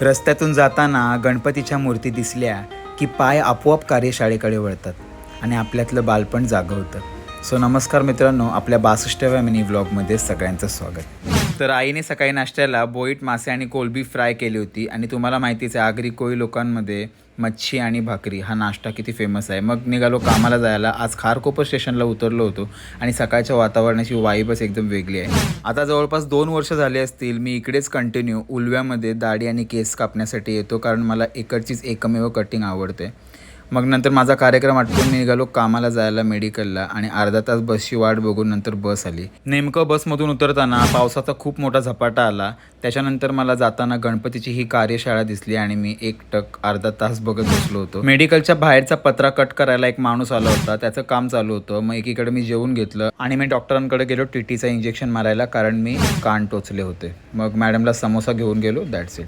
रस्त्यातून जाताना गणपतीच्या मूर्ती दिसल्या की पाय आपोआप कार्यशाळेकडे वळतात आणि आपल्यातलं बालपण जागं होतं. सो नमस्कार मित्रांनो, आपल्या 62व्या मिनी व्लॉगमध्ये सगळ्यांचं स्वागत. तर आईने सकाळी नाश्त्याला बोईट मासे आणि कोलबी फ्राय केली होती. आणि तुम्हाला माहितीच आहे, आगरी कोळी लोकांमध्ये मच्छी आणि भाकरी हा नाश्ता किती फेमस आहे. मग निघालो कामाला जायला. आज खारकोपर स्टेशनला उतरलो होतो आणि सकाळच्या वातावरणाची वाईबच एकदम वेगळी आहे. आता जवळपास 2 वर्ष झाले असतील मी इकडेच कंटिन्यू उलव्यामध्ये दाढी आणि केस कापण्यासाठी येतो, कारण मला इकडचीच एकमेव कटिंग आवडते. मग नंतर माझा कार्यक्रम आटपून मी निघालो कामाला जायला मेडिकलला, आणि अर्धा तास बसची वाट बघून नंतर बस आली. नेमकं बसमधून उतरताना पावसाचा खूप मोठा झपाटा आला. त्याच्यानंतर मला जाताना गणपतीची ही कार्यशाळा दिसली आणि मी एकटक अर्धा तास बघत बसलो होतो. मेडिकलच्या बाहेरचा पत्रा कट करायला एक माणूस आला होता, त्याचं काम चालू होतं. मग एकीकडे मी जेवून घेतलं आणि मी डॉक्टरांकडे गेलो टीटीचं इंजेक्शन मारायला, कारण मी कान टोचले होते. मग मॅडमला समोसा घेऊन गेलो. That's it.